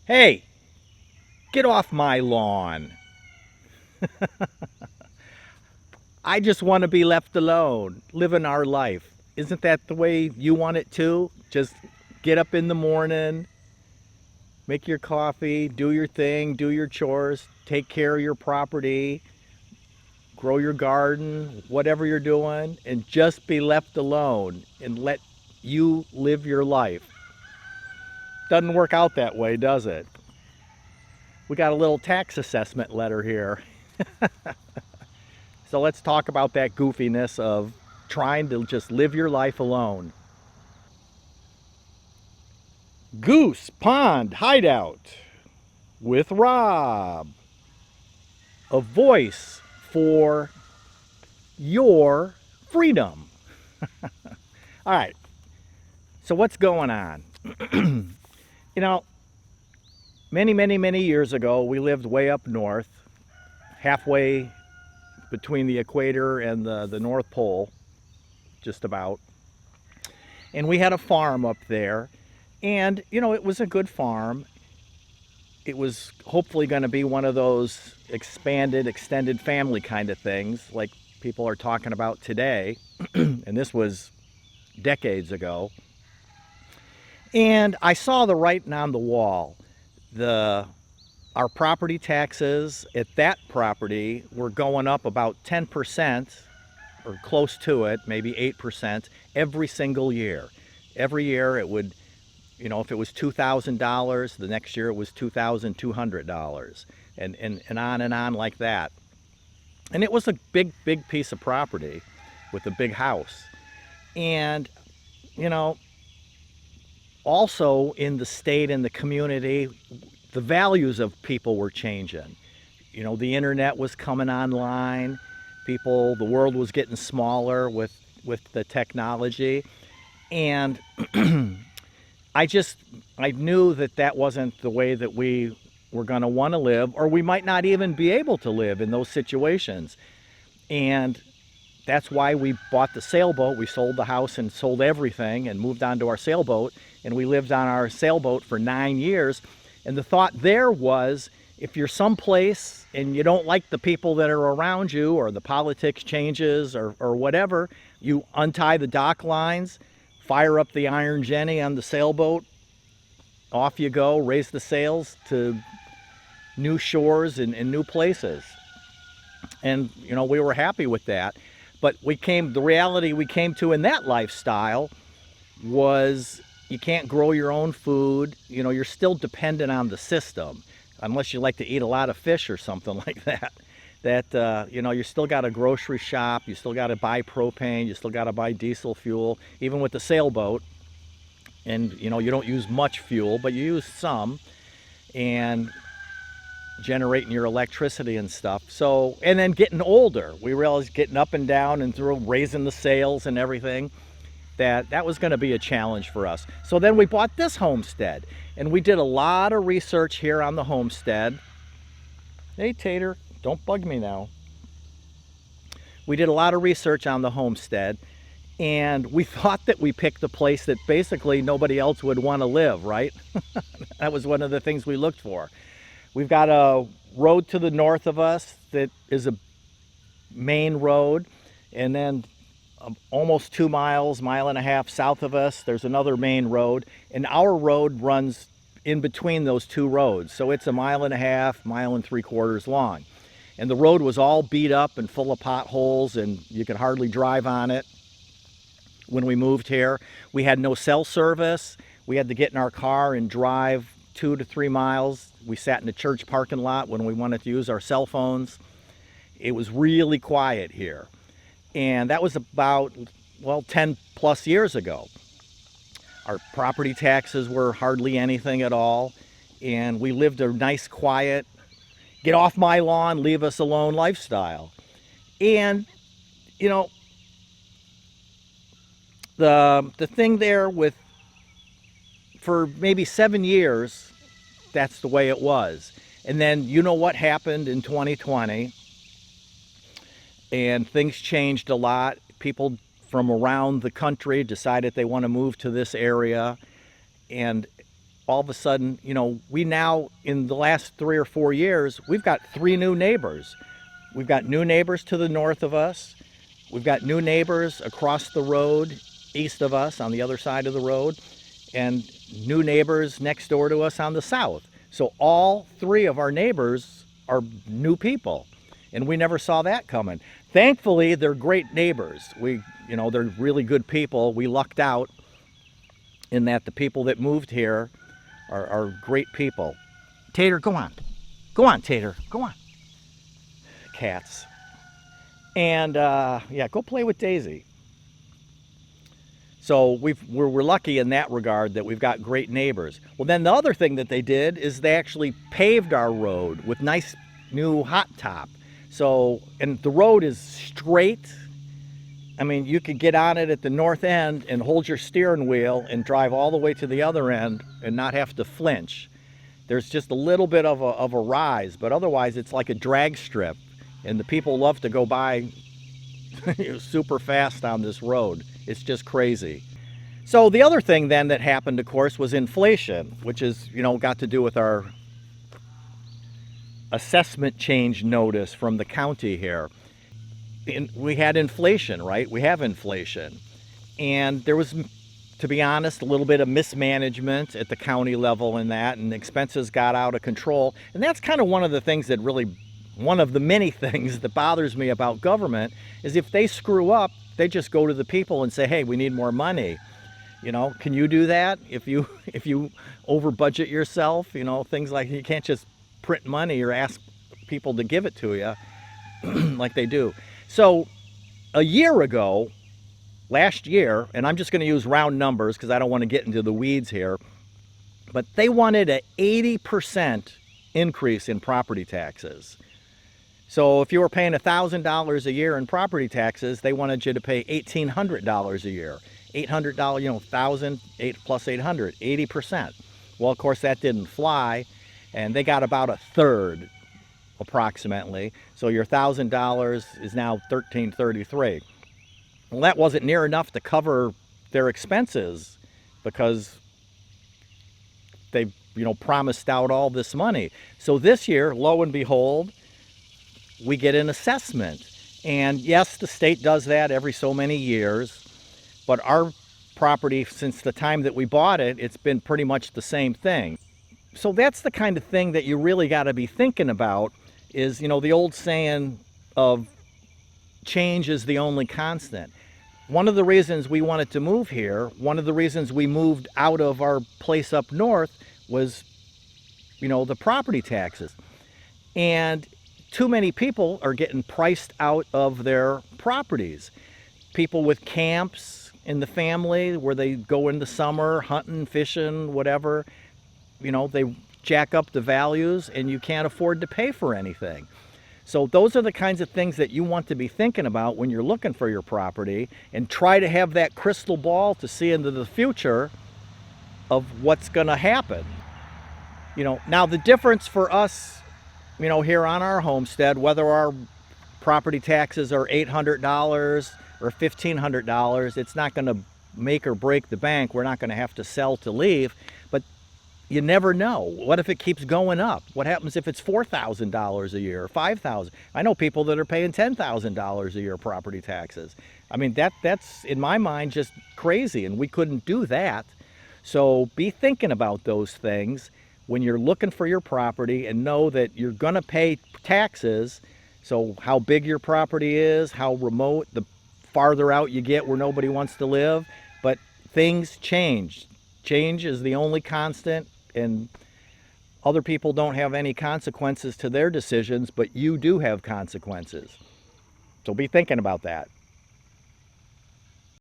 Hey, get off my lawn. I just want to be left alone, living our life. Isn't that the way you want it too? Just get up in the morning, make your coffee, do your thing, do your chores, take care of your property, grow your garden, whatever you're doing, and just be left alone and let you live your life. Doesn't work out that way, does it? We got a little tax assessment letter here. So let's talk about that goofiness of trying to just live your life alone. Goose Pond Hideout with Rob. A voice for your freedom. All right, so what's going on? You know, many years ago, we lived way up north, halfway between the equator and the North Pole, just about. And we had a farm up there. And, it was a good farm. It was hopefully going to be one of those expanded, extended family kind of things like people are talking about today. And this was decades ago. And I saw the writing on the wall. Our property taxes at that property were going up about 10% or close to it, maybe 8% every single year. Every year it would, if it was $2,000, the next year it was $2,200 and on like that. And it was a big piece of property with a big house. And, also in the state and the community, the values of people were changing. The internet was coming online. The world was getting smaller with the technology. And I knew that wasn't the way that we were going to want to live, or we might not even be able to live in those situations. And that's why we bought the sailboat. We sold the house and sold everything and moved on to our sailboat. And we lived on our sailboat for 9 years. And the thought there was, if you're someplace and you don't like the people that are around you, or the politics changes, or whatever, you untie the dock lines, fire up the iron jenny on the sailboat, off you go, raise the sails to new shores and new places. And, we were happy with that. But the reality we came to in that lifestyle was you can't grow your own food. You're still dependent on the system, unless you like to eat a lot of fish or something like that. You still got to grocery shop, you still got to buy propane, you still got to buy diesel fuel, even with the sailboat. And, you don't use much fuel, but you use some, and generating your electricity and stuff. So, and then getting older, we realized getting up and down and through raising the sails and everything, that was going to be a challenge for us. So then we bought this homestead, and we did a lot of research here on the homestead. Hey, Tater, don't bug me now. We did a lot of research on the homestead, and we thought that we picked a place that basically nobody else would want to live, right? That was one of the things we looked for. We've got a road to the north of us that is a main road, and then almost 2 miles, mile and a half south of us, there's another main road, and our road runs in between those two roads. So it's a mile and a half, mile and 3/4 long. And the road was all beat up and full of potholes, and you could hardly drive on it. When we moved here, we had no cell service. We had to get in our car and drive 2 to 3 miles. We sat in the church parking lot when we wanted to use our cell phones. It was really quiet here. And that was about, 10 plus years ago. Our property taxes were hardly anything at all. And we lived a nice, quiet, get off my lawn, leave us alone lifestyle. And, the thing there for maybe 7 years, that's the way it was. And then what happened in 2020, and things changed a lot. People from around the country decided they want to move to this area, and all of a sudden, we now, in the last 3 or 4 years, we've got 3 new neighbors. We've got new neighbors to the north of us. We've got new neighbors across the road, east of us, on the other side of the road, and new neighbors next door to us on the south. So all 3 of our neighbors are new people, and we never saw that coming. Thankfully, they're great neighbors. They're really good people. We lucked out in that the people that moved here are great people. Tater, go on. Go on, Tater. Go on. Cats. And yeah, go play with Daisy. So we're lucky in that regard that we've got great neighbors. Well, then the other thing that they did is they actually paved our road with nice new hot top. So, and the road is straight. I mean, you could get on it at the north end and hold your steering wheel and drive all the way to the other end and not have to flinch. There's just a little bit of a rise, but otherwise it's like a drag strip, and the people love to go by super fast on this road. It's just crazy. So the other thing then that happened, of course, was inflation, which is, got to do with our assessment change notice from the county here. We had inflation, right? We have inflation. And there was, to be honest, a little bit of mismanagement at the county level in that, and expenses got out of control. And that's kind of one of the things that really, one of the many things that bothers me about government is if they screw up, they just go to the people and say, hey, we need more money. Can you do that? If you over budget yourself, things like, you can't just print money or ask people to give it to you like they do. So a year ago, last year, and I'm just going to use round numbers because I don't want to get into the weeds here, but they wanted an 80% increase in property taxes. So if you were paying $1,000 a year in property taxes, they wanted you to pay $1,800 a year. $800, 1,000, 8 plus 800, 80%. Well, of course, that didn't fly, and they got about a third, approximately. So your $1,000 is now $1,333. Well, that wasn't near enough to cover their expenses because they, promised out all this money. So this year, lo and behold, we get an assessment. And yes, the state does that every so many years, but our property, since the time that we bought it, it's been pretty much the same thing. So that's the kind of thing that you really got to be thinking about is, the old saying of change is the only constant. One of the reasons we wanted to move here, one of the reasons we moved out of our place up north was, the property taxes. And too many people are getting priced out of their properties. People with camps in the family where they go in the summer, hunting, fishing, whatever, they jack up the values and you can't afford to pay for anything. So those are the kinds of things that you want to be thinking about when you're looking for your property, and try to have that crystal ball to see into the future of what's going to happen. Now the difference for us, here on our homestead, whether our property taxes are $800 or $1,500, it's not going to make or break the bank. We're not going to have to sell to leave, but you never know. What if it keeps going up? What happens if it's $4,000 a year or $5,000? I know people that are paying $10,000 a year property taxes. I mean, that's in my mind just crazy, and we couldn't do that. So be thinking about those things when you're looking for your property, and know that you're going to pay taxes. So how big your property is, how remote, the farther out you get where nobody wants to live, but things change. Change is the only constant, and other people don't have any consequences to their decisions, but you do have consequences. So be thinking about that.